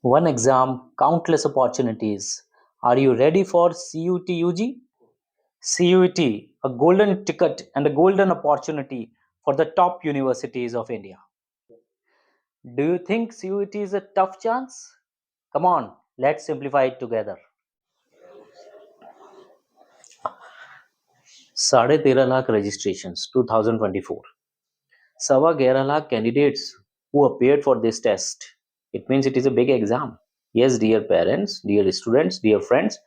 One exam, countless opportunities. Are you ready for CUT UG? CUT, a golden ticket and a golden opportunity for the top universities of India. Do you think CUT is a tough chance? Come on, let's simplify it together. 13.5 registrations 2024. 11.5 candidates who appeared for this test. It means it is a big exam. Yes, dear parents, dear students, dear friends,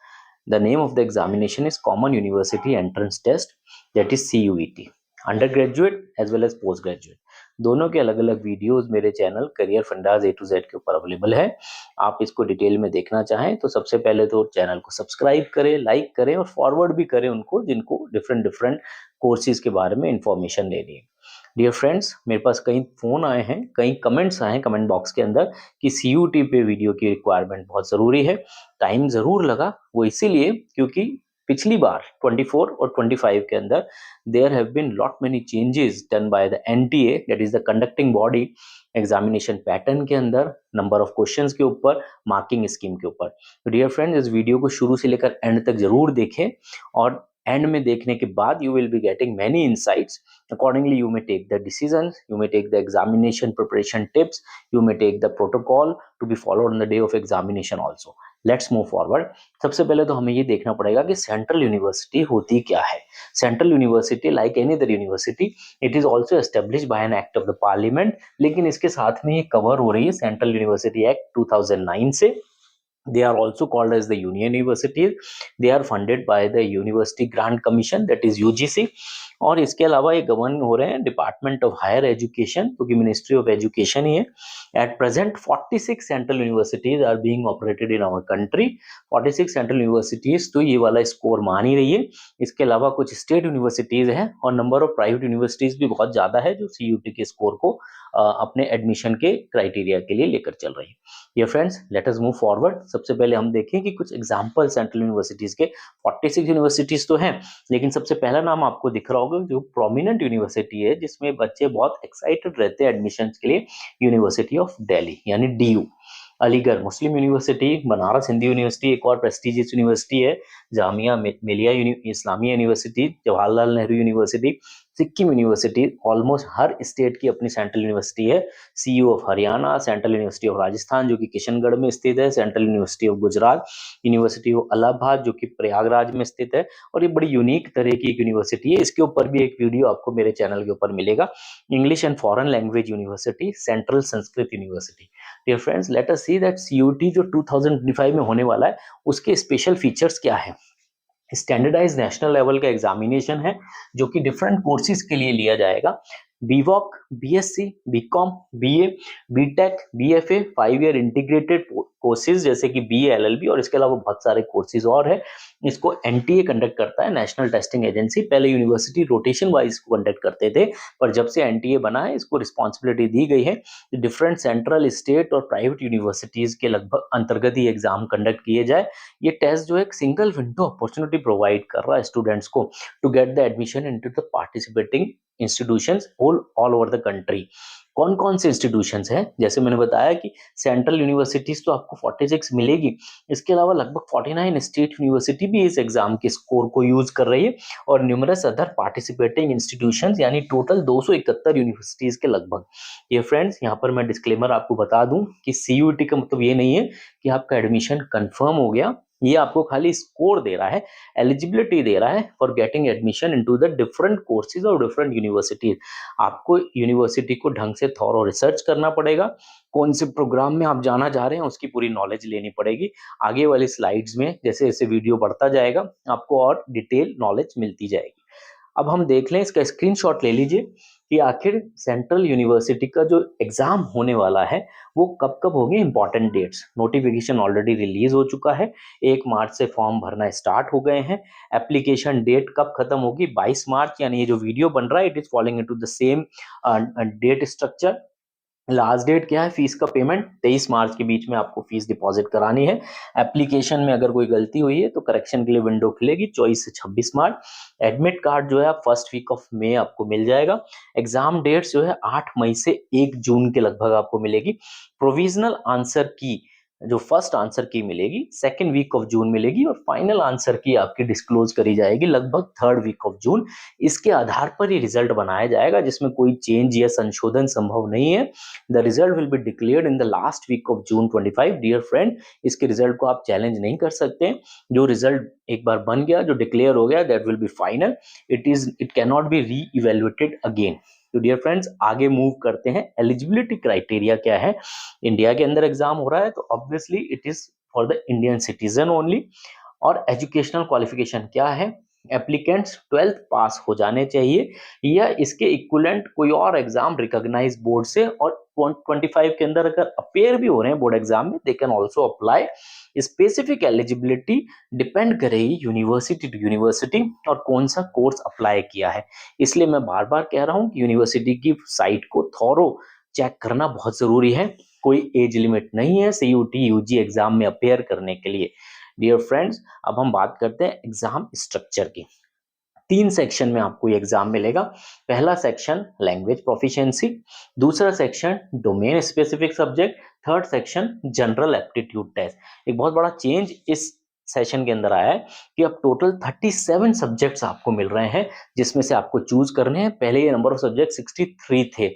the name of the examination is Common University Entrance Test, that is CUET. Undergraduate as well as post graduate दोनों के अलग अलग videos मेरे channel career fundas A to Z के ऊपर available है। आप इसको डिटेल में देखना चाहें तो सबसे पहले तो चैनल को सब्सक्राइब करें, लाइक करें और फॉरवर्ड भी करें उनको जिनको डिफरेंट डिफरेंट कोर्सेज के बारे में इंफॉर्मेशन लेनी है। डियर फ्रेंड्स, मेरे पास कई फ़ोन आए हैं, कई कमेंट्स आए हैं कमेंट बॉक्स के अंदर कि CUT पे वीडियो की रिक्वायरमेंट बहुत ज़रूरी है। टाइम ज़रूर लगा, वो इसीलिए क्योंकि पिछली बार 24 और 25 के अंदर there have been lot many changes done by the NTA, that is the conducting body, examination pattern के अंदर, नंबर ऑफ क्वेश्चंस के ऊपर, मार्किंग स्कीम के ऊपर। तो डियर फ्रेंड्स, इस वीडियो को शुरू से लेकर एंड तक जरूर देखें और एंड में देखने के बाद you will be getting many insights. Accordingly, you may take the decisions, you may take the examination preparation tips, you may take the protocol to be followed on the day of examination also. Let's move forward. सबसे पहले तो हमें ये देखना पड़ेगा कि central university होती क्या है। Central university like any other university, it is also establish by an act of the parliament, लेकिन इसके साथ में ये कवर हो रही है सेंट्रल यूनिवर्सिटी एक्ट 2009 से। They are also called as the union universities. They are funded by the University Grant Commission, that is UGC. और इसके अलावा ये गवर्न हो रहे हैं डिपार्टमेंट ऑफ हायर एजुकेशन, क्योंकि मिनिस्ट्री ऑफ एजुकेशन ही है। At present 46 central universities are being operated in our country. 46 central universities तो ये वाला स्कोर मान ही रही है। इसके अलावा कुछ स्टेट यूनिवर्सिटीज हैं और नंबर ऑफ प्राइवेट यूनिवर्सिटीज भी बहुत ज्यादा है जो CUT के स्कोर को अपने एडमिशन के क्राइटेरिया के लिए लेकर चल रही है। ये friends, let us move forward. सबसे पहले हम देखें कि कुछ एग्जांपल सेंट्रल यूनिवर्सिटीज के। 46 यूनिवर्सिटीज तो हैं, लेकिन सबसे पहला नाम आपको दिख रहा होगा जो प्रोमिनेंट यूनिवर्सिटी है जिसमें बच्चे बहुत एक्साइटेड रहते हैं एडमिशन के लिए, यूनिवर्सिटी ऑफ दिल्ली यानी DU। Aligarh Muslim University, Banaras Hindu University एक और प्रेस्टिजियस यूनिवर्सिटी है, Jamia Millia Islamia University, Jawaharlal Nehru University, Sikkim University. Almost हर स्टेट की अपनी सेंट्रल यूनिवर्सिटी है। CU of Haryana, Central University of Rajasthan जो कि किशनगढ़ में स्थित है, Central University of Gujarat, University of Allahabad जो कि प्रयागराज में स्थित है। और ये बड़ी यूनिक तरह की एक यूनिवर्सिटी है। इसके ऊपर भी एक वीडियो आपको मेरे चैनल के ऊपर मिलेगा। English and foreign language university, central Sanskrit university. Dear friends, let us see that CUT जो 2025 में होने वाला है उसके स्पेशल फीचर्स क्या है। स्टैंडर्डाइज नेशनल लेवल का एग्जामिनेशन है जो कि डिफरेंट कोर्सेज के लिए लिया जाएगा। BVOC, BSc, BCom, BA, BTech, BFA, 5 year integrated courses जैसे कि BA LLB और इसके अलावा बहुत सारे कोर्सेज और है। इसको NTA कंडक्ट करता है, नेशनल टेस्टिंग एजेंसी। पहले यूनिवर्सिटी रोटेशन वाइज को कंडक्ट करते थे, पर जब से NTA बना है इसको रिस्पॉन्सिबिलिटी दी गई है कि डिफरेंट सेंट्रल, स्टेट और प्राइवेट यूनिवर्सिटीज के लगभग अंतर्गत ही एग्जाम कंडक्ट किए जाए। ये टेस्ट जो है एक सिंगल विंडो अपॉर्चुनिटी प्रोवाइड कर रहा है स्टूडेंट्स को to get the admission into the participating institutions all over the country. कौन कौन से इंस्टीट्यूशंस हैं, जैसे मैंने बताया कि सेंट्रल यूनिवर्सिटीज तो आपको 46 मिलेगी, इसके अलावा लगभग 49 स्टेट यूनिवर्सिटी भी इस एग्जाम के स्कोर को यूज कर रही है और न्यूमरस अदर पार्टिसिपेटिंग इंस्टीट्यूशंस यानी टोटल 271 यूनिवर्सिटीज के लगभग। ये फ्रेंड्स, यहाँ पर मैं डिस्क्लेमर आपको बता दूं कि CUT का मतलब ये नहीं है कि आपका एडमिशन कंफर्म हो गया, ये आपको खाली स्कोर दे रहा है, एलिजिबिलिटी दे रहा है for getting admission into the different courses और डिफरेंट यूनिवर्सिटीज। आपको यूनिवर्सिटी को ढंग से थॉरो रिसर्च करना पड़ेगा, कौन से प्रोग्राम में आप जाना चाह रहे हैं उसकी पूरी नॉलेज लेनी पड़ेगी। आगे वाली स्लाइड्स में जैसे जैसे वीडियो बढ़ता जाएगा आपको और डिटेल नॉलेज मिलती जाएगी। अब हम देख लें, इसका स्क्रीनशॉट ले लीजिए कि आखिर सेंट्रल यूनिवर्सिटी का जो एग्जाम होने वाला है वो कब कब होंगे। Important dates, notification already release हो चुका है, 1 मार्च से फॉर्म भरना स्टार्ट हो गए हैं। एप्लीकेशन डेट कब खत्म होगी, 22 मार्च, यानी ये जो वीडियो बन रहा है it is following into the same date structure. Last date क्या है फीस का पेमेंट, 23 मार्च के बीच में आपको फीस डिपॉजिट करानी है। एप्लीकेशन में अगर कोई गलती हुई है तो करेक्शन के लिए विंडो खुलेगी 24 से 26 मार्च। एडमिट कार्ड जो है फर्स्ट वीक ऑफ मई आपको मिल जाएगा। एग्जाम डेट्स जो है 8 मई से 1 जून के लगभग आपको मिलेगी। प्रोविजनल आंसर की जो फर्स्ट आंसर की मिलेगी सेकेंड वीक ऑफ जून मिलेगी, और फाइनल आंसर की आपकी डिस्क्लोज करी जाएगी लगभग थर्ड वीक ऑफ जून। इसके आधार पर ही रिजल्ट बनाया जाएगा, जिसमें कोई चेंज या संशोधन संभव नहीं है। The result will be declared in the last week of June 25। Dear friend, इसके रिजल्ट को आप चैलेंज नहीं कर सकते। जो रिजल्ट एक बार बन गया, जो डिक्लेयर हो गया, that will be final. It can not be री इवेल्युएटेड अगेन। तो डियर फ्रेंड्स, आगे मूव करते हैं। एलिजिबिलिटी क्राइटेरिया क्या है? इंडिया के अंदर एग्जाम हो रहा है तो obviously it is for the Indian citizen only. और एजुकेशनल क्वालिफिकेशन क्या है? एप्लीकेंट्स 12th पास हो जाने चाहिए या इसके इक्विवेलेंट कोई और एग्जाम रिकॉग्नाइज बोर्ड से, और 25 के अंदर अगर अपेयर भी हो रहे हैं बोर्ड एग्जाम में, they can also apply. Specific eligibility depend करेगी यूनिवर्सिटी टू यूनिवर्सिटी और कौन सा कोर्स अप्लाई किया है। इसलिए मैं बार बार कह रहा हूं कि यूनिवर्सिटी की साइट को थॉरो चेक करना बहुत जरूरी है। कोई एज लिमिट नहीं है सीयूटी यूजी एग्जाम में अपेयर करने के लिए। डियर फ्रेंड्स, अब हम बात करते हैं एग्जाम स्ट्रक्चर की। 3 सेक्शन में आपको ये एग्जाम मिलेगा। पहला सेक्शन लैंग्वेज प्रोफिशिएंसी, दूसरा section domain specific subject, third section general aptitude test. एक बहुत बड़ा चेंज इस सेशन के अंदर आया है कि अब टोटल 37 सब्जेक्ट्स आपको मिल रहे हैं, जिसमें से आपको चूज करने हैं। पहले ये नंबर ऑफ सब्जेक्ट 63 थे,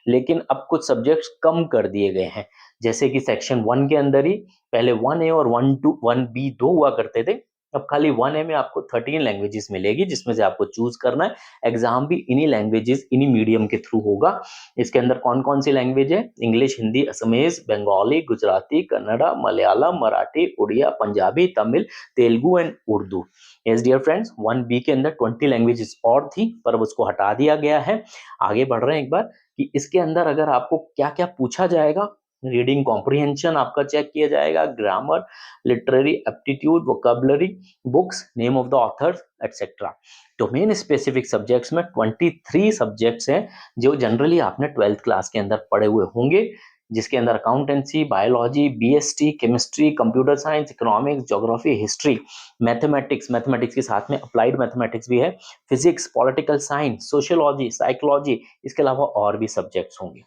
लेकिन अब कुछ सब्जेक्ट्स कम कर दिए गए हैं। जैसे कि सेक्शन 1 के अंदर ही पहले 1A और 1B दो हुआ करते थे, अब खाली 1A में आपको 13 लैंग्वेजेस मिलेगी, जिसमें से आपको चूज करना है। एग्जाम भी इन्हीं लैंग्वेजेस, इन्हीं मीडियम के थ्रू होगा। इसके अंदर कौन कौन सी लैंग्वेज है? English, Hindi, Assamese, Bengali, Gujarati, Kannada, Malayalam, Marathi, Oriya, Punjabi, Tamil, Telugu and Urdu. Yes dear friends, 1B के अंदर 20 लैंग्वेजेस और थी, पर उसको हटा दिया गया है। आगे बढ़ रहे हैं एक बार कि इसके अंदर अगर आपको क्या क्या पूछा जाएगा। रीडिंग कॉम्प्रिहेंशन आपका चेक किया जाएगा, grammar, literary aptitude, vocabulary, books, name of the author's etcetera. Domain specific subjects में 23 सब्जेक्ट्स हैं जो जनरली आपने 12th क्लास के अंदर पढ़े हुए होंगे, जिसके अंदर accountancy, biology, BST, chemistry, computer science, economics, geography, history, mathematics, mathematics के साथ में अप्लाइड मैथमेटिक्स भी है, physics, political science, sociology, psychology, इसके अलावा और भी सब्जेक्ट्स होंगे।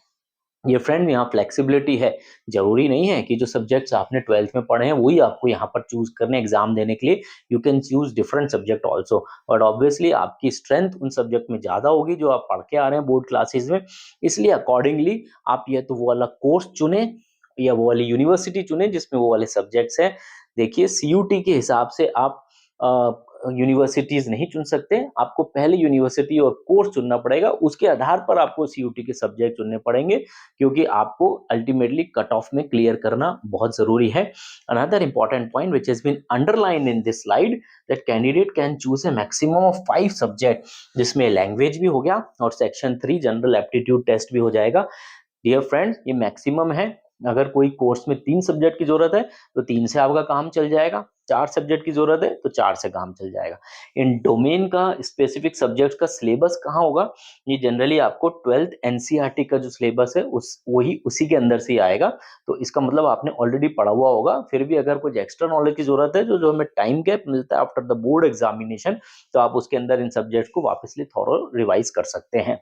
ये फ्रेंड, यहाँ फ्लेक्सिबिलिटी है। जरूरी नहीं है कि जो सब्जेक्ट्स आपने 12th में पढ़े हैं वही आपको यहाँ पर चूज करने एग्जाम देने के लिए। You can choose different subject also, but obviously आपकी स्ट्रेंथ उन सब्जेक्ट में ज्यादा होगी जो आप पढ़ के आ रहे हैं बोर्ड क्लासेस में। इसलिए अकॉर्डिंगली आप या तो वो वाला कोर्स चुने या वो वाली यूनिवर्सिटी चुने जिसमें वो वाले सब्जेक्ट्स हैं। देखिए, सीयूटी के हिसाब से आप यूनिवर्सिटीज नहीं चुन सकते। आपको पहले यूनिवर्सिटी और कोर्स चुनना पड़ेगा, उसके आधार पर आपको सीयूटी के सब्जेक्ट चुनने पड़ेंगे, क्योंकि आपको अल्टीमेटली कट ऑफ में क्लियर करना बहुत जरूरी है। Another important point which has been underline in this slide, that candidate can choose a maximum of 5 subject, जिसमें लैंग्वेज भी हो गया और सेक्शन 3 जनरल एप्टीट्यूड टेस्ट भी हो जाएगा। डियर फ्रेंड्स, ये मैक्सिमम है। अगर कोई कोर्स में 3 सब्जेक्ट की जरूरत है तो 3 से आपका काम चल जाएगा, 4 सब्जेक्ट की जरूरत है तो 4 से काम चल जाएगा। इन डोमेन का स्पेसिफिक सब्जेक्ट का सिलेबस कहाँ होगा? ये जनरली आपको 12th एनसीईआरटी का जो सिलेबस है वही उसी के अंदर से ही आएगा। तो इसका मतलब आपने ऑलरेडी पढ़ा हुआ होगा। फिर भी अगर कुछ एक्स्ट्रा नॉलेज की जरूरत है, जो जो हमें टाइम गैप मिलता है आफ्टर द बोर्ड एग्जामिनेशन, तो आप उसके अंदर इन सब्जेक्ट को वापसली थॉरो रिवाइज कर सकते हैं।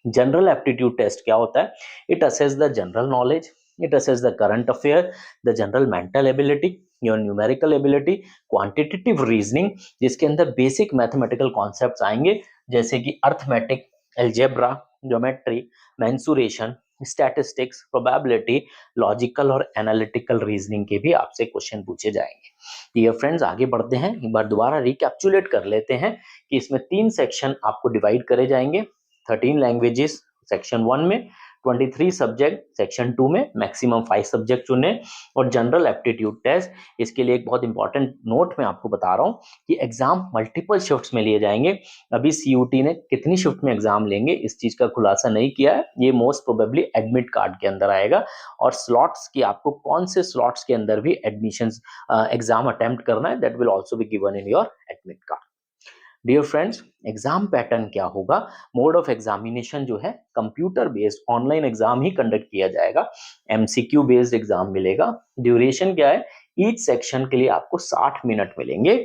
जनरल एप्टीट्यूड टेस्ट क्या होता है? It assess the general knowledge, it assess the current affair, the general mental ability, your numerical ability, quantitative reasoning, जिसके अंदर बेसिक मैथमेटिकल कॉन्सेप्ट्स आएंगे, जैसे कि arithmetic, algebra, geometry, mensuration, statistics, probability, logical और analytical reasoning के भी आपसे question पूछे जाएंगे। डियर फ्रेंड्स, आगे बढ़ते हैं। एक बार दोबारा रिकैप्चुलेट कर लेते हैं कि इसमें 3 सेक्शन आपको डिवाइड करे जाएंगे। 13 लैंग्वेजेस सेक्शन 1 में, 23 सब्जेक्ट सेक्शन 2 में, मैक्सिमम 5 सब्जेक्ट चुने, और जनरल एप्टीट्यूड टेस्ट। इसके लिए एक बहुत इंपॉर्टेंट नोट मैं आपको बता रहा हूं कि एग्जाम मल्टीपल शिफ्ट्स में लिए जाएंगे। अभी सीयूटी ने कितनी शिफ्ट में एग्जाम लेंगे इस चीज का खुलासा नहीं किया है, ये मोस्ट प्रोबेबली एडमिट कार्ड के अंदर आएगा। और स्लॉट्स की आपको कौन से स्लॉट्स के अंदर भी एडमिशन एग्जाम अटेम्प्ट करना है, that will also be given in your admit card. Dear friends, exam pattern क्या होगा? मोड ऑफ एग्जामिनेशन जो है कंप्यूटर बेस्ड ऑनलाइन एग्जाम ही कंडक्ट किया जाएगा। एमसीक्यू बेस्ड एग्जाम मिलेगा। ड्यूरेशन क्या है? ईच सेक्शन के लिए आपको 60 मिनट मिलेंगे।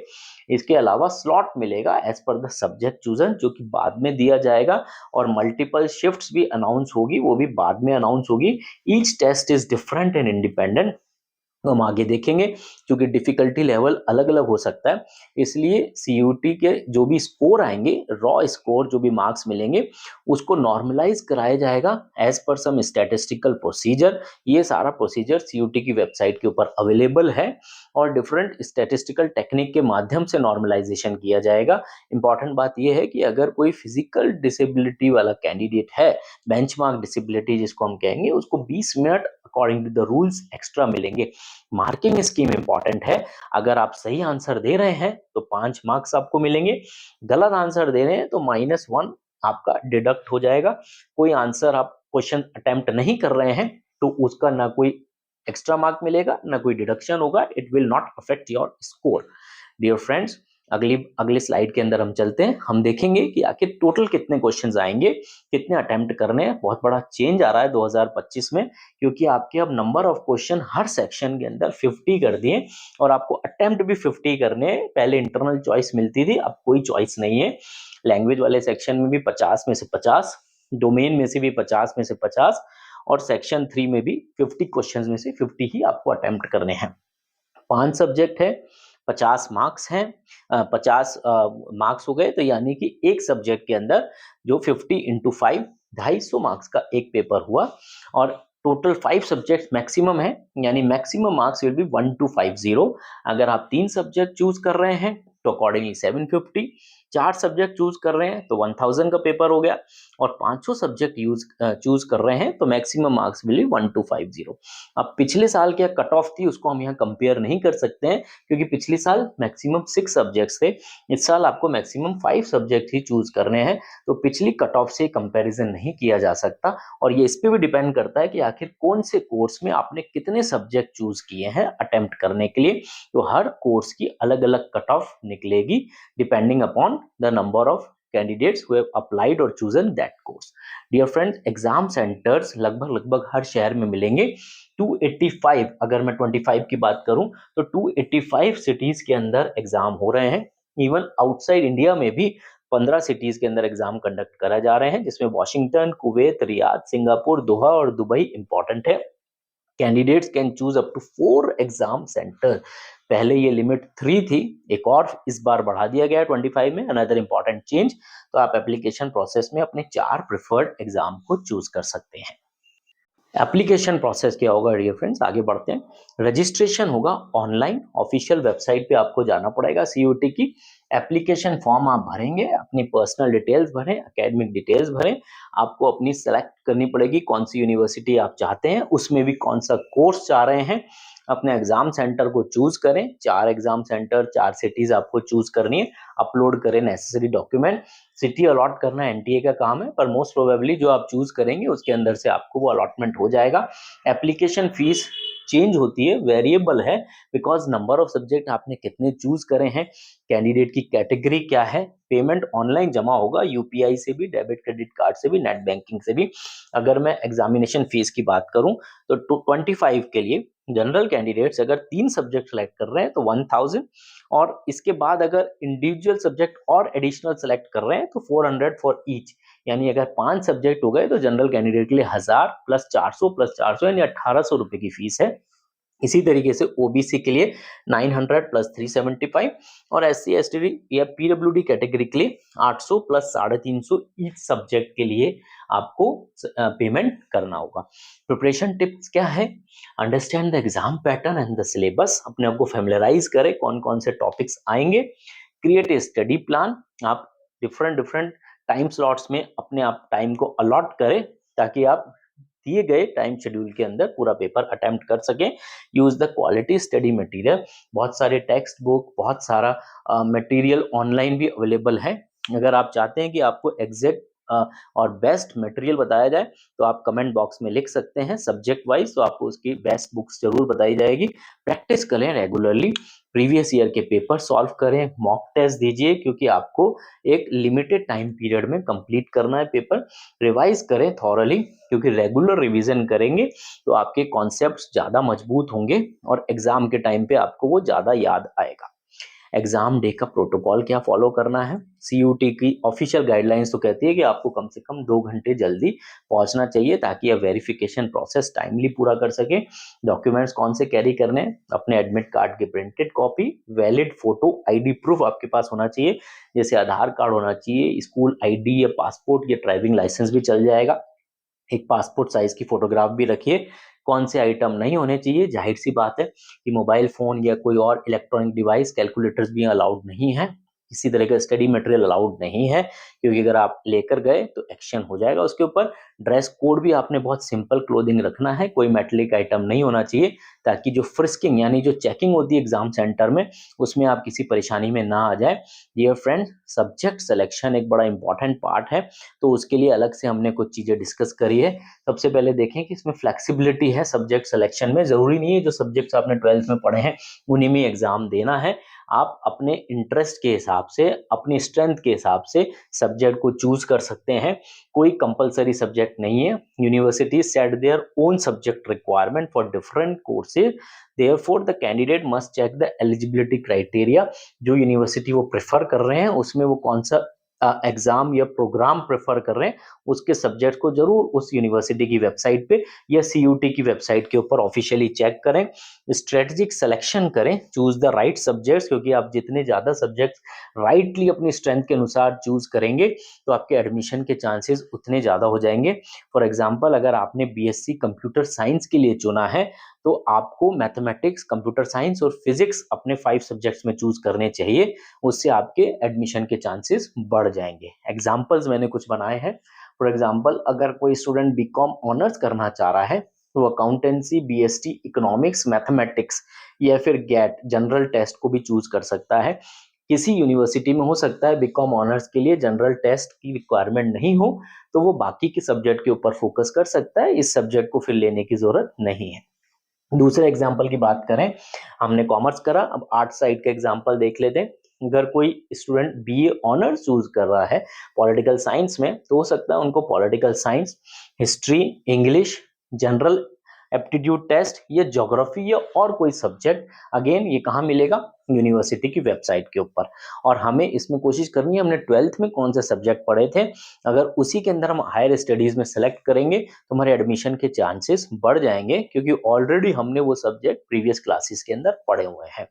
इसके अलावा स्लॉट मिलेगा as per the subject chosen, जो कि बाद में दिया जाएगा, और मल्टीपल शिफ्ट्स भी अनाउंस होगी, वो भी बाद में अनाउंस होगी। Each test is different and independent. हम आगे देखेंगे, क्योंकि डिफिकल्टी लेवल अलग अलग हो सकता है, इसलिए सीयूटी के जो भी स्कोर आएंगे, रॉ स्कोर जो भी मार्क्स मिलेंगे, उसको नॉर्मलाइज कराया जाएगा एज पर सम स्टैटिस्टिकल प्रोसीजर। ये सारा प्रोसीजर सीयूटी की वेबसाइट के ऊपर अवेलेबल है और डिफरेंट स्टैटिस्टिकल टेक्निक के माध्यम से नॉर्मलाइजेशन किया जाएगा। इंपॉर्टेंट बात यह है कि अगर कोई फिजिकल डिसेबिलिटी वाला कैंडिडेट है, बेंचमार्क डिसेबिलिटी जिसको हम कहेंगे, उसको 20 minute according to the rules extra मिलेंगे। मार्किंग स्कीम इंपॉर्टेंट है, अगर आप सही आंसर दे रहे हैं तो 5 मार्क्स आपको मिलेंगे, गलत आंसर दे रहे हैं तो -1 आपका डिडक्ट हो जाएगा। कोई आंसर आप क्वेश्चन अटेम्प्ट नहीं कर रहे हैं तो उसका ना कोई एक्स्ट्रा मार्क मिलेगा ना कोई डिडक्शन होगा, it will not affect your score. Dear friends, अगली अगली स्लाइड के अंदर हम चलते हैं, हम देखेंगे कि आखिर टोटल कितने क्वेश्चंस आएंगे, कितने अटेम्प्ट करने हैं। बहुत बड़ा चेंज आ रहा है 2025 में, क्योंकि आपके अब number of question her section के अंदर 50 कर दिए और आपको अटेम्प्ट भी 50 करने हैं। पहले इंटरनल चॉइस मिलती थी, अब कोई चॉइस नहीं है। लैंग्वेज वाले सेक्शन में भी 50 में से 50, डोमेन में से भी 50 में से 50 और सेक्शन 3 में भी 50 क्वेश्चंस में से 50 ही आपको अटेम्प्ट करने हैं। 5 सब्जेक्ट है, 50 मार्क्स हैं, 50 मार्क्स हो गए, तो यानी कि एक सब्जेक्ट के अंदर जो 50 इंटू 5 250 मार्क्स का एक पेपर हुआ और टोटल 5 सब्जेक्ट मैक्सिमम है, यानी मैक्सिमम मार्क्स विल बी 1250। अगर आप 3 सब्जेक्ट चूज कर रहे हैं तो अकॉर्डिंगली 750, 4 सब्जेक्ट चूज कर रहे हैं तो 1000 का पेपर हो गया और 500 सब्जेक्ट चूज कर रहे हैं तो मैक्सिमम मार्क्स विल बी 1250। अब पिछले साल क्या कट ऑफ थी उसको हम यहाँ कंपेयर नहीं कर सकते हैं, क्योंकि पिछले साल मैक्सिमम 6 सब्जेक्ट्स थे, इस साल आपको मैक्सिमम 5 सब्जेक्ट ही चूज करने हैं, तो पिछली कट ऑफ से कंपैरिजन नहीं किया जा सकता। और ये इस पे भी डिपेंड करता है कि आखिर कौन से कोर्स में आपने कितने सब्जेक्ट चूज किए हैं अटेम्प्ट करने के लिए, तो हर कोर्स की अलग अलग कट ऑफ निकलेगी depending upon the number of candidates who have applied और chosen that course. Dear friends, exam centres लगभग हर शहर में मिलेंगे। 285, अगर मैं 25 की बात करूं तो 285 सिटीज के अंदर एग्जाम हो रहे हैं। इवन आउटसाइड इंडिया में भी 15 सिटीज के अंदर एग्जाम कंडक्ट करा जा रहे हैं, जिसमें Washington, Kuwait, Riyadh, Singapore, Doha और दुबई इंपॉर्टेंट है। Candidates can choose up to 4 exam centre. पहले ये लिमिट 3 थी, एक और इस बार बढ़ा दिया गया है 25 में, अनदर इंपॉर्टेंट चेंज। तो आप एप्लीकेशन प्रोसेस में अपने 4 प्रिफर्ड एग्जाम को चूज कर सकते हैं। एप्लीकेशन प्रोसेस क्या होगा डियर फ्रेंड्स, आगे बढ़ते हैं। रजिस्ट्रेशन होगा ऑनलाइन, ऑफिशियल वेबसाइट पे आपको जाना पड़ेगा सीयूटी की। एप्लीकेशन फॉर्म आप भरेंगे, अपनी पर्सनल डिटेल्स भरें, एकेडमिक डिटेल्स भरें, आपको अपनी सेलेक्ट करनी पड़ेगी कौन सी यूनिवर्सिटी आप चाहते हैं, उसमें भी कौन सा कोर्स चाह रहे हैं, अपने एग्जाम सेंटर को चूज करें। 4 एग्जाम सेंटर, 4 सिटीज आपको चूज करनी है, अपलोड करें नेसेसरी डॉक्यूमेंट। सिटी अलॉट करना एनटीए का काम है, पर मोस्ट प्रोबेबली जो आप चूज करेंगे उसके अंदर से आपको वो अलॉटमेंट हो जाएगा। एप्लीकेशन फीस चेंज होती है, वेरिएबल है, बिकॉज नंबर ऑफ सब्जेक्ट आपने कितने चूज करे हैं, कैंडिडेट की कैटेगरी क्या है। पेमेंट ऑनलाइन जमा होगा, यूपीआई से भी, डेबिट क्रेडिट कार्ड से भी, नेट बैंकिंग से भी। अगर मैं एग्जामिनेशन फीस की बात करूं तो 25 के लिए जनरल कैंडिडेट्स अगर 3 सब्जेक्ट सेलेक्ट कर रहे हैं तो 1000, और इसके बाद अगर इंडिविजुअल सब्जेक्ट और एडिशनल सेलेक्ट कर रहे हैं तो 400 फॉर ईच। यानी अगर 5 सब्जेक्ट हो गए तो जनरल कैंडिडेट के लिए 1000 प्लस 400 यानी 1800 रुपए की फीस है। इसी तरीके से ओबीसी के लिए 900 प्लस 375 और एससी एसटी या पीडब्ल्यूडी कैटेगरी के लिए 800 प्लस 350 ईच सब्जेक्ट के लिए आपको पेमेंट करना होगा। प्रिपरेशन टिप्स क्या है? Understand the exam pattern and the syllabus, अपने आप को फैमिलराइज करें कौन कौन से टॉपिक्स आएंगे। क्रिएट ए स्टडी प्लान, आप डिफरेंट डिफरेंट टाइम स्लॉट्स में अपने आप टाइम को अलॉट करें ताकि आप दिए गए टाइम शेड्यूल के अंदर पूरा पेपर अटेम्प्ट कर सकें। Use the quality study material, बहुत सारे टेक्स्ट बुक, बहुत सारा मटेरियल ऑनलाइन भी अवेलेबल है। अगर आप चाहते हैं कि आपको एग्जैक्ट और बेस्ट मटेरियल बताया जाए तो आप कमेंट बॉक्स में लिख सकते हैं सब्जेक्ट वाइज, तो आपको उसकी बेस्ट बुक्स जरूर बताई जाएगी। प्रैक्टिस करें रेगुलरली, प्रीवियस ईयर के पेपर सॉल्व करें, मॉक टेस्ट दीजिए, क्योंकि आपको एक लिमिटेड टाइम पीरियड में कंप्लीट करना है पेपर। रिवाइज करें थॉरली, क्योंकि रेगुलर रिवीजन करेंगे तो आपके कॉन्सेप्ट्स ज़्यादा मजबूत होंगे और एग्जाम के टाइम पे आपको वो ज़्यादा याद आएगा। एग्जाम डे का प्रोटोकॉल क्या फॉलो करना है। सीयूटी की ऑफिशियल गाइडलाइंस तो कहती है कि आपको कम से कम 2 घंटे जल्दी पहुंचना चाहिए ताकि आप वेरिफिकेशन प्रोसेस टाइमली पूरा कर सके। डॉक्यूमेंट्स कौन से कैरी करने हैं, अपने एडमिट कार्ड की printed copy, valid photo ID proof आपके पास होना चाहिए, जैसे आधार कार्ड होना चाहिए, स्कूल आईडी या पासपोर्ट या ड्राइविंग लाइसेंस भी चल जाएगा। एक पासपोर्ट साइज की फोटोग्राफ भी रखिए। कौन से आइटम नहीं होने चाहिए, जाहिर सी बात है कि मोबाइल फोन या कोई और इलेक्ट्रॉनिक डिवाइस, कैलकुलेटर्स भी अलाउड नहीं है। किसी तरह का स्टडी मटेरियल अलाउड नहीं है, क्योंकि अगर आप लेकर गए तो एक्शन हो जाएगा उसके ऊपर। ड्रेस कोड भी आपने बहुत सिंपल क्लोथिंग रखना है, कोई मेटेलिक आइटम नहीं होना चाहिए, ताकि जो फ्रिस्किंग यानी जो चेकिंग होती है एग्जाम सेंटर में, उसमें आप किसी परेशानी में ना आ जाए। डियर फ्रेंड, सब्जेक्ट सिलेक्शन एक बड़ा इंपॉर्टेंट पार्ट है, तो उसके लिए अलग से हमने कुछ चीजें डिस्कस करी है। सबसे पहले देखें कि इसमें फ्लेक्सिबिलिटी है सब्जेक्ट सिलेक्शन में। जरूरी नहीं है जो सब्जेक्ट्स आपने 12th में पढ़े हैं उन्हीं में एग्जाम देना है। आप अपने इंटरेस्ट के हिसाब से, अपनी स्ट्रेंथ के हिसाब से सब्जेक्ट को चूज कर सकते हैं। कोई कंपलसरी सब्जेक्ट नहीं है। University set their own subject requirement for different courses, therefore the candidate must check the eligibility criteria. जो यूनिवर्सिटी वो प्रेफर कर रहे हैं उसमें वो कौन सा एग्जाम या प्रोग्राम प्रेफर कर रहे हैं, उसके सब्जेक्ट को जरूर उस यूनिवर्सिटी की वेबसाइट पे या सीयूटी की वेबसाइट के ऊपर ऑफिशियली चेक करें। स्ट्रेटेजिक सिलेक्शन करें, चूज द राइट सब्जेक्ट्स, क्योंकि आप जितने ज्यादा सब्जेक्ट्स राइटली अपनी स्ट्रेंथ के अनुसार चूज करेंगे तो आपके एडमिशन के चांसेस उतने ज्यादा हो जाएंगे। फॉर एग्जाम्पल, अगर आपने बीएससी कंप्यूटर साइंस के लिए चुना है तो आपको मैथमेटिक्स, कंप्यूटर साइंस और फिजिक्स अपने 5 सब्जेक्ट्स में चूज करने चाहिए। उससे आपके एडमिशन के चांसेस बढ़ जाएंगे। एग्जाम्पल्स मैंने कुछ बनाए हैं। फॉर एग्जाम्पल, अगर कोई स्टूडेंट बीकॉम ऑनर्स करना चाह रहा है तो अकाउंटेंसी, बीएसटी, इकोनॉमिक्स, मैथमेटिक्स या फिर गेट जनरल टेस्ट को भी चूज कर सकता है। किसी यूनिवर्सिटी में हो सकता है बीकॉम ऑनर्स के लिए जनरल टेस्ट की रिक्वायरमेंट नहीं हो, तो वो बाकी के सब्जेक्ट के ऊपर फोकस कर सकता है, इस सब्जेक्ट को फिर लेने की जरूरत नहीं है। दूसरे एग्जाम्पल की बात करें, हमने कॉमर्स करा, अब आर्ट साइड का एग्जाम्पल देख लेते हैं। अगर कोई स्टूडेंट बीए ऑनर्स चूज कर रहा है पॉलिटिकल साइंस में, तो हो सकता है उनको political science, history, English, general aptitude test या ज्योग्राफी या और कोई सब्जेक्ट, अगेन ये कहाँ मिलेगा, यूनिवर्सिटी की वेबसाइट के ऊपर। और हमें इसमें कोशिश करनी है हमने 12th में कौन से सब्जेक्ट पढ़े थे, अगर उसी के अंदर हम हायर स्टडीज में सेलेक्ट करेंगे तो हमारे एडमिशन के चांसेस बढ़ जाएंगे, क्योंकि ऑलरेडी हमने वो सब्जेक्ट प्रीवियस क्लासेस के अंदर पढ़े हुए हैं।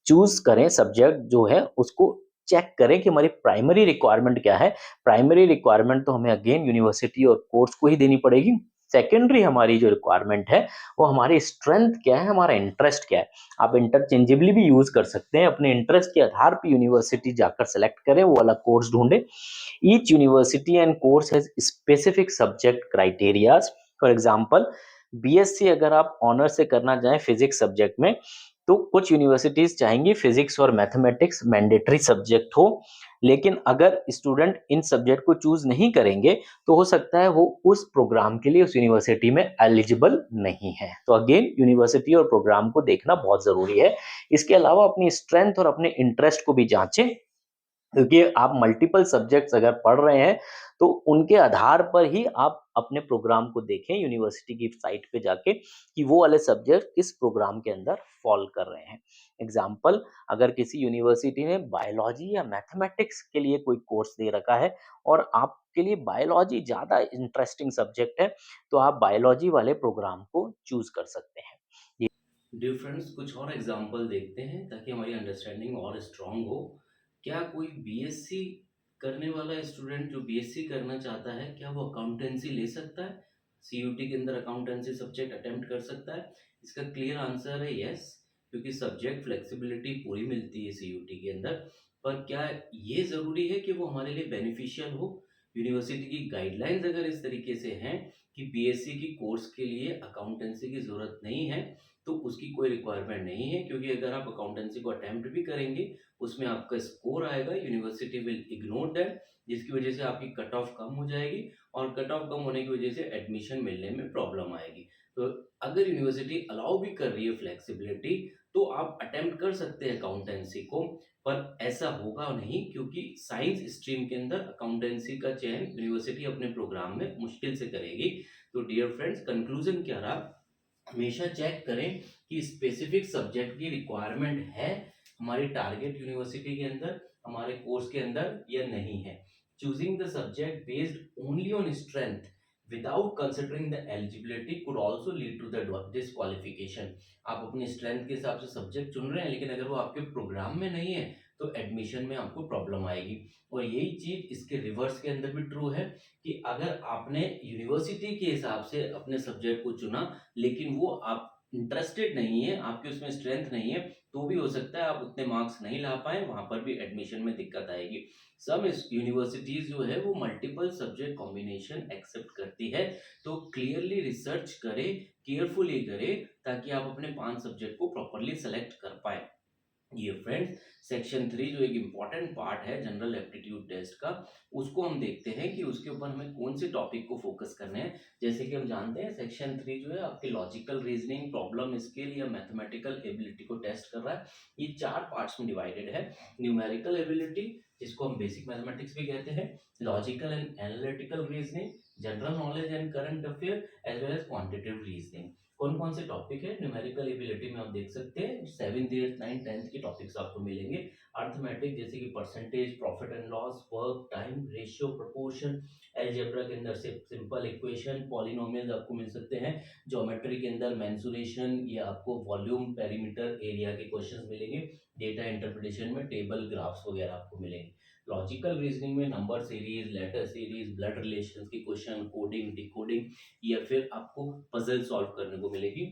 चूज करें सब्जेक्ट जो है उसको, चेक करें कि हमारी प्राइमरी रिक्वायरमेंट क्या है। प्राइमरी रिक्वायरमेंट तो हमें अगेन यूनिवर्सिटी और कोर्स को ही देनी पड़ेगी। सेकेंडरी हमारी जो रिक्वायरमेंट है वो हमारी स्ट्रेंथ क्या है, हमारा इंटरेस्ट क्या है। आप इंटरचेंजेबली भी यूज कर सकते हैं, अपने इंटरेस्ट के आधार पर यूनिवर्सिटी जाकर सेलेक्ट करें, वो वाला कोर्स ढूंढे। Each university and course has specific subject criterias. For example, BSc अगर आप ऑनर्स से करना चाहें फिजिक्स सब्जेक्ट में, तो कुछ यूनिवर्सिटीज चाहेंगी फिजिक्स और मैथमेटिक्स मैंडेटरी सब्जेक्ट हो। लेकिन अगर स्टूडेंट इन सब्जेक्ट को चूज नहीं करेंगे तो हो सकता है वो उस प्रोग्राम के लिए उस यूनिवर्सिटी में एलिजिबल नहीं है। तो अगेन यूनिवर्सिटी और प्रोग्राम को देखना बहुत जरूरी है। इसके अलावा अपनी स्ट्रेंथ और अपने इंटरेस्ट को भी जांचें, क्योंकि आप मल्टीपल सब्जेक्ट्स अगर पढ़ रहे हैं तो उनके आधार पर ही आप अपने प्रोग्राम को देखें यूनिवर्सिटी की साइट पे जाके कि वो वाले सब्जेक्ट किस प्रोग्राम के अंदर फॉल कर रहे हैं। एग्जाम्पल, अगर किसी यूनिवर्सिटी ने बायोलॉजी या मैथमेटिक्स के लिए कोई कोर्स दे रखा है और आपके लिए बायोलॉजी ज्यादा इंटरेस्टिंग सब्जेक्ट है, तो आप बायोलॉजी वाले प्रोग्राम को चूज कर सकते हैं। डियर फ्रेंड्स, कुछ और एग्जाम्पल देखते हैं ताकि हमारी अंडरस्टैंडिंग और स्ट्रांग हो। क्या कोई बीएससी करने वाला स्टूडेंट जो बीएससी करना चाहता है, क्या वो अकाउंटेंसी ले सकता है? सीयूटी के अंदर अकाउंटेंसी सब्जेक्ट अटेम्प्ट कर सकता है? इसका क्लियर आंसर है यस, क्योंकि सब्जेक्ट फ्लेक्सिबिलिटी पूरी मिलती है सीयूटी के अंदर। पर क्या ये ज़रूरी है कि वो हमारे लिए बेनिफिशियल हो? यूनिवर्सिटी की गाइडलाइंस अगर इस तरीके से हैं कि बीएससी की कोर्स के लिए अकाउंटेंसी की ज़रूरत नहीं है, तो उसकी कोई रिक्वायरमेंट नहीं है, क्योंकि अगर आप अकाउंटेंसी को अटेम्प्ट भी करेंगे उसमें आपका स्कोर आएगा, यूनिवर्सिटी विल इग्नोर दैट, जिसकी वजह से आपकी कट ऑफ कम हो जाएगी और कट ऑफ कम होने की वजह से एडमिशन मिलने में प्रॉब्लम आएगी। तो अगर यूनिवर्सिटी अलाउ भी कर रही है फ्लेक्सिबिलिटी, तो आप अटेम्प्ट कर सकते हैं अकाउंटेंसी को, पर ऐसा होगा नहीं, क्योंकि साइंस स्ट्रीम के अंदर अकाउंटेंसी का चयन यूनिवर्सिटी अपने प्रोग्राम में मुश्किल से करेगी। तो डियर फ्रेंड्स, कंक्लूजन क्या रहा, हमेशा चेक करें कि स्पेसिफिक सब्जेक्ट की रिक्वायरमेंट है हमारी टारगेट यूनिवर्सिटी के अंदर, हमारे कोर्स के अंदर या नहीं है। Choosing the subject based only on strength without considering the eligibility could also lead to the disqualification. आप अपनी स्ट्रेंथ के हिसाब से सब्जेक्ट चुन रहे हैं, लेकिन अगर वो आपके प्रोग्राम में नहीं है तो एडमिशन में आपको प्रॉब्लम आएगी। और यही चीज इसके रिवर्स के अंदर भी ट्रू है कि अगर आपने यूनिवर्सिटी के हिसाब से अपने सब्जेक्ट को चुना, लेकिन वो आप इंटरेस्टेड नहीं है, आपकी उसमें स्ट्रेंथ नहीं है, तो भी हो सकता है आप उतने मार्क्स नहीं ला पाए, वहां पर भी एडमिशन में दिक्कत आएगी। सब यूनिवर्सिटीज जो है वो मल्टीपल सब्जेक्ट कॉम्बिनेशन एक्सेप्ट करती है। तो क्लियरली रिसर्च करें, केयरफुली करें, ताकि आप अपने 5 सब्जेक्ट को प्रॉपरली सेलेक्ट कर पाए। ये फ्रेंड्स, सेक्शन 3 जो एक इम्पॉर्टेंट पार्ट है जनरल एप्टीट्यूड टेस्ट का, उसको हम देखते हैं कि उसके ऊपर हमें कौन से टॉपिक को फोकस करने हैं। जैसे कि हम जानते हैं सेक्शन 3 जो है आपके लॉजिकल रीजनिंग, प्रॉब्लम स्किल या मैथमेटिकल एबिलिटी को टेस्ट कर रहा है। ये 4 पार्ट्स में डिवाइडेड है। न्यूमेरिकल एबिलिटी, जिसको हम बेसिक मैथमेटिक्स भी कहते हैं, logical and analytical reasoning, general knowledge and current affair, as well as quantitative reasoning. कौन कौन से टॉपिक है न्यूमेरिकल एबिलिटी में आप देख सकते हैं, 7th 8th 9th 10th के टॉपिक्स आपको मिलेंगे। अर्थमेटिक जैसे कि percentage, profit and loss, work, time, ratio, proportion. Algebra के अंदर से सिंपल इक्वेशन, पॉलिनोमियल्स आपको मिल सकते हैं। ज्योमेट्री के अंदर मेंसुरेशन या आपको वॉल्यूम, पेरीमीटर, एरिया के क्वेश्चंस मिलेंगे। डेटा इंटरप्रिटेशन में टेबल, ग्राफ्स वगैरह आपको मिलेंगे। लॉजिकल रीजनिंग में number series, letter series, blood relations के क्वेश्चन, कोडिंग, डिकोडिंग, या फिर आपको पजल सॉल्व करने को मिलेगी।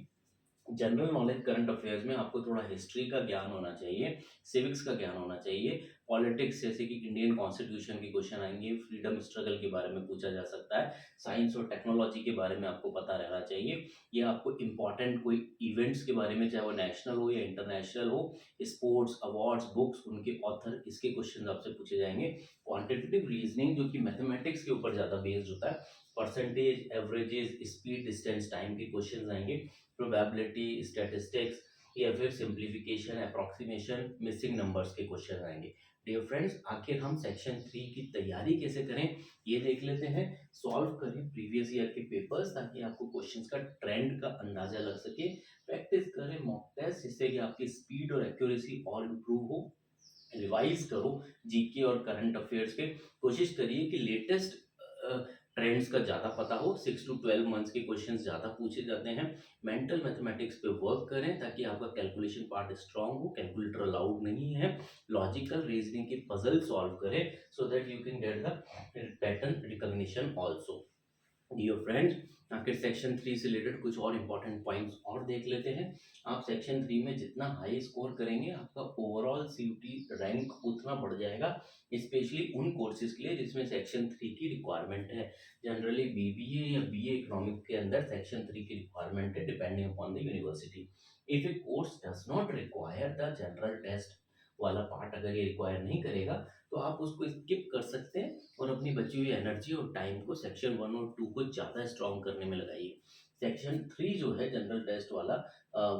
जनरल नॉलेज करंट अफेयर्स में आपको थोड़ा हिस्ट्री का ज्ञान होना चाहिए, सिविक्स का ज्ञान होना चाहिए। पॉलिटिक्स जैसे कि इंडियन कॉन्स्टिट्यूशन के क्वेश्चन आएंगे, फ्रीडम स्ट्रगल के बारे में पूछा जा सकता है। साइंस और टेक्नोलॉजी के बारे में आपको पता रहना चाहिए। या आपको इंपॉर्टेंट कोई इवेंट्स के बारे में, चाहे वो नेशनल हो या इंटरनेशनल हो, स्पोर्ट्स, अवार्ड्स, बुक्स, उनके ऑथर, इसके क्वेश्चन आपसे पूछे जाएंगे। क्वांटिटेटिव रीजनिंग जो कि मैथमेटिक्स के ऊपर ज्यादा बेस्ड होता है, percentage, averages, speed, distance, time के क्वेश्चन आएंगे। प्रोबेबिलिटी, स्टैटिस्टिक्स, या फिर सिंप्लीफिकेशन, अप्रोक्सीमेशन, मिसिंग नंबर्स के क्वेश्चन आएंगे। डियर फ्रेंड्स, आखिर हम सेक्शन 3 की तैयारी कैसे करें ये देख लेते हैं। सॉल्व करें प्रीवियस ईयर के पेपर्स, ताकि आपको क्वेश्चंस का ट्रेंड का अंदाजा लग सके। प्रैक्टिस करें मॉक टेस्ट, जिससे कि आपकी स्पीड और एक्यूरेसी और इम्प्रूव हो। रिवाइज करो जीके और करंट अफेयर्स के, कोशिश करिए कि लेटेस्ट ट्रेंड्स का ज़्यादा पता हो। 6 to 12 मंथ्स के क्वेश्चंस ज़्यादा पूछे जाते हैं। मेंटल मैथमेटिक्स पे वर्क करें, ताकि आपका कैलकुलेशन पार्ट स्ट्रांग हो, कैलकुलेटर अलाउड नहीं है। लॉजिकल रीजनिंग की पजल सॉल्व करें, so that you can get the pattern recognition also. Dear friends, आखिर सेक्शन 3 से रिलेटेड कुछ और इंपॉर्टेंट पॉइंट्स और देख लेते हैं। आप सेक्शन 3 में जितना हाई स्कोर करेंगे, आपका ओवरऑल सीयूटी रैंक उतना बढ़ जाएगा, स्पेशली उन कोर्सेज के लिए जिसमें सेक्शन 3 की रिक्वायरमेंट है। जनरली बीबीए या बीए इकोनॉमिक्स के अंदर सेक्शन 3 की रिक्वायरमेंट है, depending upon the university. If a course does not require the general test वाला पार्ट, अगर ये रिक्वायर नहीं करेगा, तो आप उसको स्किप कर सकते हैं और अपनी बची हुई एनर्जी और टाइम को सेक्शन 1 और 2 को ज़्यादा स्ट्रॉन्ग करने में लगाइए। सेक्शन 3 जो है जनरल टेस्ट वाला,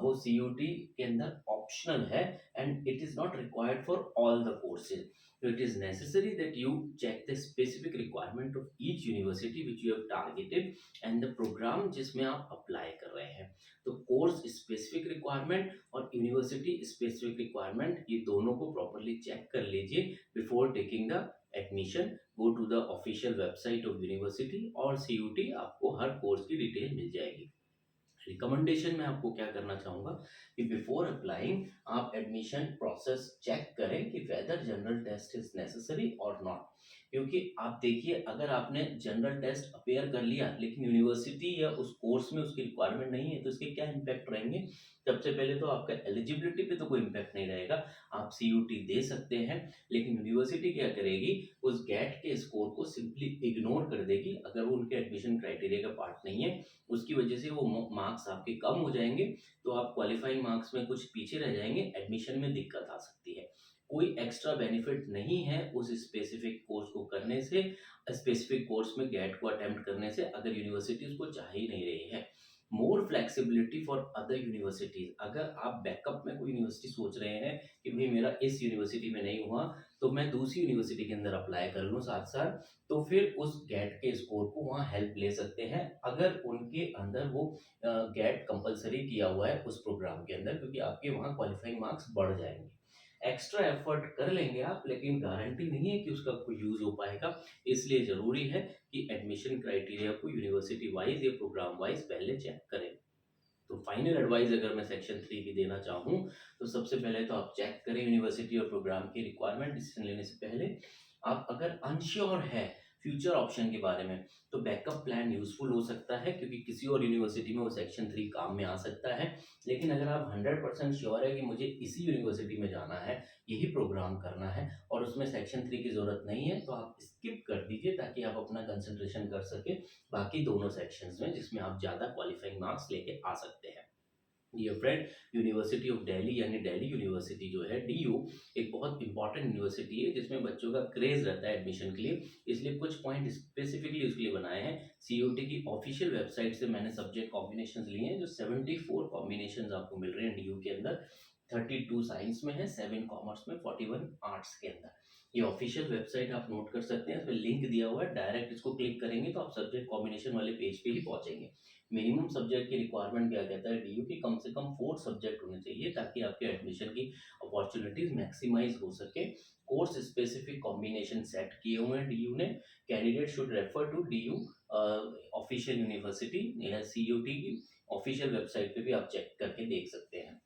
वो सीयूटी के अंदर ऑप्शनल है, and it is not required for all the courses. So it is necessary that you check the specific requirement of each university which you have targeted and the program जिसमें आप apply कर रहे हैं। तो course specific requirement और university specific requirement, ये दोनों को प्रॉपरली चेक कर लीजिए before taking the admission. Go to the official website of university और सीयूटी, आपको हर कोर्स की डिटेल मिल जाएगी। रिकमेंडेशन में आपको क्या करना चाहूँगा कि बिफोर अप्लाइंग आप एडमिशन प्रोसेस चेक करें कि whether general test is necessary और नॉट। क्योंकि आप देखिए, अगर आपने जनरल टेस्ट अपेयर कर लिया लेकिन यूनिवर्सिटी या उस कोर्स में उसकी रिक्वायरमेंट नहीं है, तो इसके क्या इम्पैक्ट रहेंगे। सबसे पहले तो आपका एलिजिबिलिटी पे तो कोई इम्पैक्ट नहीं रहेगा, आप सीयूटी दे सकते हैं, लेकिन यूनिवर्सिटी क्या करेगी, उस गेट के स्कोर को सिंपली इग्नोर कर देगी अगर वो उनके एडमिशन क्राइटेरिया का पार्ट नहीं है। उसकी वजह से वो मार्क्स आपके कम हो जाएंगे, तो आप क्वालिफाइंग मार्क्स में कुछ पीछे रह जाएंगे, एडमिशन में दिक्कत आ सकती है। कोई एक्स्ट्रा बेनिफिट नहीं है उस स्पेसिफिक कोर्स को करने से, स्पेसिफिक कोर्स में गेट को अटेम्प्ट करने से, अगर यूनिवर्सिटी उसको चाह ही नहीं रही है। मोर फ्लेक्सिबिलिटी फॉर अदर यूनिवर्सिटीज, अगर आप बैकअप में कोई यूनिवर्सिटी सोच रहे हैं कि भाई मेरा इस यूनिवर्सिटी में नहीं हुआ, तो मैं दूसरी यूनिवर्सिटी के अंदर अप्लाई कर लूँ साथ साथ, तो फिर उस गेट के स्कोर को वहाँ हेल्प ले सकते हैं, अगर उनके अंदर वो गेट कंपलसरी किया हुआ है उस प्रोग्राम के अंदर, क्योंकि आपके वहाँ क्वालिफाइंग मार्क्स बढ़ जाएंगे। एक्स्ट्रा एफर्ट कर लेंगे आप, लेकिन गारंटी नहीं है कि उसका कोई यूज़ हो पाएगा। इसलिए ज़रूरी है कि एडमिशन क्राइटेरिया को यूनिवर्सिटी वाइज़ या प्रोग्राम वाइज़ पहले चेक करें। तो फाइनल एडवाइस अगर मैं सेक्शन 3 की देना चाहूँ, तो सबसे पहले तो आप चेक करें यूनिवर्सिटी और प्रोग्राम की रिक्वायरमेंट डिसीजन लेने से पहले। आप अगर अनश्योर है फ्यूचर ऑप्शन के बारे में, तो बैकअप प्लान यूज़फुल हो सकता है, क्योंकि किसी और यूनिवर्सिटी में वो सेक्शन 3 काम में आ सकता है। लेकिन अगर आप 100% श्योर है कि मुझे इसी यूनिवर्सिटी में जाना है, यही प्रोग्राम करना है और उसमें सेक्शन 3 की ज़रूरत नहीं है, तो आप स्किप कर दीजिए ताकि आप अपना कंसंट्रेशन कर सकें बाकी दोनों सेक्शंस में, जिसमें आप ज़्यादा क्वालिफाइंग मार्क्स लेके आ सकते हैं। Dear friend, university of Delhi यानी दिल्ली यूनिवर्सिटी जो है डीयू, एक बहुत इंपॉर्टेंट यूनिवर्सिटी है जिसमें बच्चों का क्रेज रहता है एडमिशन के लिए। इसलिए कुछ पॉइंट स्पेसिफिकली उसके लिए बनाए हैं। सीयूटी की ऑफिशियल वेबसाइट से मैंने सब्जेक्ट कॉम्बिनेशंस लिए हैं, जो 74 कॉम्बिनेशंस आपको मिल रहे हैं डीयू के अंदर। 32 साइंस में है, 7 कॉमर्स में, 41 आर्ट्स के अंदर। ये ऑफिशियल वेबसाइट आप नोट कर सकते हैं, इसमें लिंक दिया हुआ है, डायरेक्ट इसको क्लिक करेंगे तो आप सब्जेक्ट कॉम्बिनेशन वाले पेज पे ही पहुंचेंगे। मिनिमम सब्जेक्ट की रिक्वायरमेंट क्या कहता है डीयू की, कम से कम 4 सब्जेक्ट होने चाहिए ताकि आपके एडमिशन की अपॉर्चुनिटीज मैक्सिमाइज हो सके। कोर्स स्पेसिफिक कॉम्बिनेशन सेट किए हुए हैं डीयू ने। Candidate should refer to DU official university या सीयूटी की ऑफिशियल वेबसाइट पे भी आप चेक करके देख सकते हैं।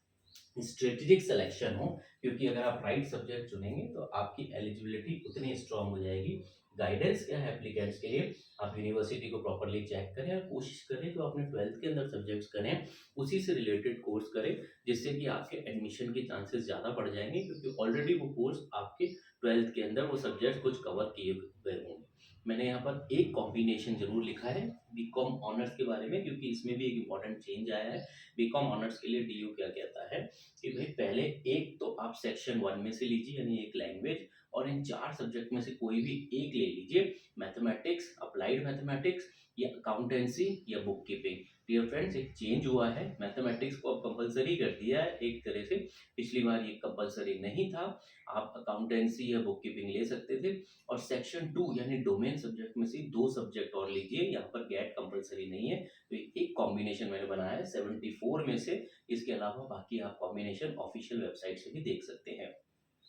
स्ट्रेटेजिक सिलेक्शन हो, क्योंकि अगर आप राइट सब्जेक्ट चुनेंगे तो आपकी एलिजिबिलिटी उतनी स्ट्रांग हो जाएगी। गाइडेंस क्या है एप्लीकेंट्स के लिए, आप यूनिवर्सिटी को प्रॉपर्ली चेक करें और कोशिश करें जो आपने 12th के अंदर सब्जेक्ट्स करें उसी से रिलेटेड कोर्स करें, जिससे कि आपके एडमिशन के चांसेस ज़्यादा बढ़ जाएंगे, क्योंकि ऑलरेडी वो कोर्स आपके 12th के अंदर वो सब्जेक्ट कुछ कवर किए गए होंगे। मैंने यहाँ पर एक कॉम्बिनेशन जरूर लिखा है बीकॉम ऑनर्स के बारे में, क्योंकि इसमें भी एक इंपॉर्टेंट चेंज आया है। बीकॉम ऑनर्स के लिए डीयू क्या कहता है कि भाई पहले एक तो आप सेक्शन 1 में से लीजिए यानी एक लैंग्वेज, और इन 4 सब्जेक्ट में से कोई भी एक ले लीजिए। मैथमेटिक्स, अप्लाइड मैथमेटिक्स या अकाउंटेंसी या बुक कीपिंग। डियर फ्रेंड्स, एक चेंज हुआ है, मैथमेटिक्स को अब कंपलसरी कर दिया है एक तरह से। पिछली बार ये कंपलसरी नहीं था, आप अकाउंटेंसी या बुक कीपिंग ले सकते थे। और सेक्शन 2 यानी डोमेन सब्जेक्ट में से 2 सब्जेक्ट और लीजिए, यहाँ पर गेट कंपलसरी नहीं है। तो एक कॉम्बिनेशन मैंने बनाया है 74 में से। इसके अलावा बाकी आप कॉम्बिनेशन ऑफिशियल वेबसाइट से भी देख सकते हैं।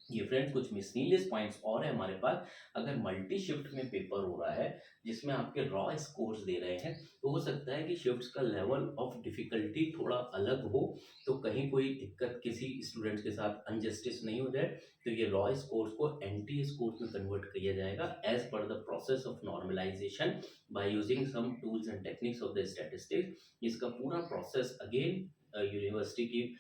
ये फ्रेंड्स कुछ मिसनीलियस पॉइंट्स और है हमारे पास। अगर मल्टी शिफ्ट में पेपर हो रहा है जिसमें आपके रॉ स्कोर्स दे रहे हैं, तो हो सकता है कि शिफ्ट्स का लेवल ऑफ डिफिकल्टी थोड़ा अलग हो, तो कहीं कोई दिक्कत किसी स्टूडेंट्स के साथ अनजस्टिस नहीं हो जाए। तो ये रॉ स्कोर्स को एनटी स्कोर्स में कन्वर्ट किया जाएगा as per the process of normalization by using some tools and techniques of the statistics. इसका पूरा प्रोसेस अगेन यूनिवर्सिटी की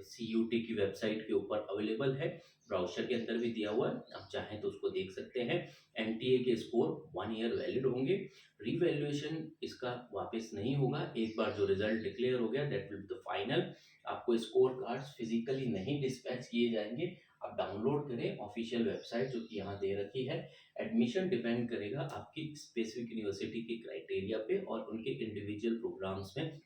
सीयूटी की वेबसाइट के ऊपर अवेलेबल है, ब्राउज़र के अंदर भी दिया हुआ है, आप चाहें तो उसको देख सकते हैं। एनटीए के स्कोर 1 ईयर वैलिड होंगे। रिवैल्यूएशन इसका वापस नहीं होगा, एक बार जो रिजल्ट डिक्लेयर हो गया that will be the final. आपको स्कोर कार्ड्स फिजिकली नहीं डिस्पैच किए जाएंगे, आप डाउनलोड करें ऑफिशियल वेबसाइट जो कि यहाँ दे रखी है। एडमिशन डिपेंड करेगा आपकी स्पेसिफिक यूनिवर्सिटी के क्राइटेरिया पे और उनके इंडिविजुअल प्रोग्राम्स में।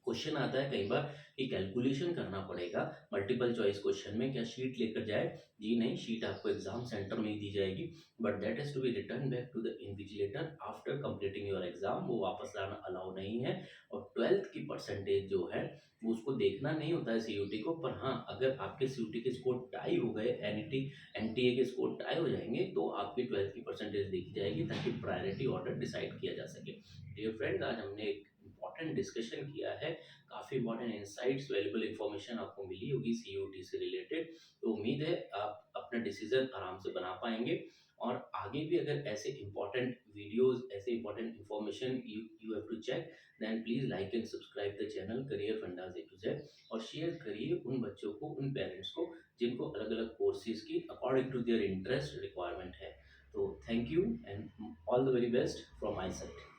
क्वेश्चन आता है कई बार कि कैलकुलेशन करना पड़ेगा मल्टीपल चॉइस क्वेश्चन में, क्या शीट लेकर जाए? जी नहीं, शीट आपको एग्जाम सेंटर में ही दी जाएगी, but that has to be return back to the invigilator after completing your exam, वो वापस लाना अलाउ नहीं है। और 12th की परसेंटेज जो है वो उसको देखना नहीं होता है सीयूटी को, पर हाँ अगर आपके सीयूटी के स्कोर टाई हो गए, एनईटी एनटीए के स्कोर टाई हो जाएंगे, तो आपकी 12th की परसेंटेज देखी जाएगी ताकि प्रायोरिटी ऑर्डर डिसाइड किया जा सके। डियर फ्रेंड, आज हमने एक इंपॉर्टेंट डिस्कशन किया है, काफ़ी इंपॉर्टेंट इंसाइट्स, वैल्यूबल इंफॉर्मेशन आपको मिली होगी सीयूटी से रिलेटेड। तो उम्मीद है आप अपना डिसीजन आराम से बना पाएंगे। और आगे भी अगर ऐसे इंपॉर्टेंट वीडियोस, ऐसे important information you have to check, then please like and subscribe the channel career fundas A to Z, और शेयर करिए उन बच्चों को, उन पेरेंट्स को जिनको अलग अलग कोर्सेज की according to their interest requirement है। तो thank you and all the very best from my side.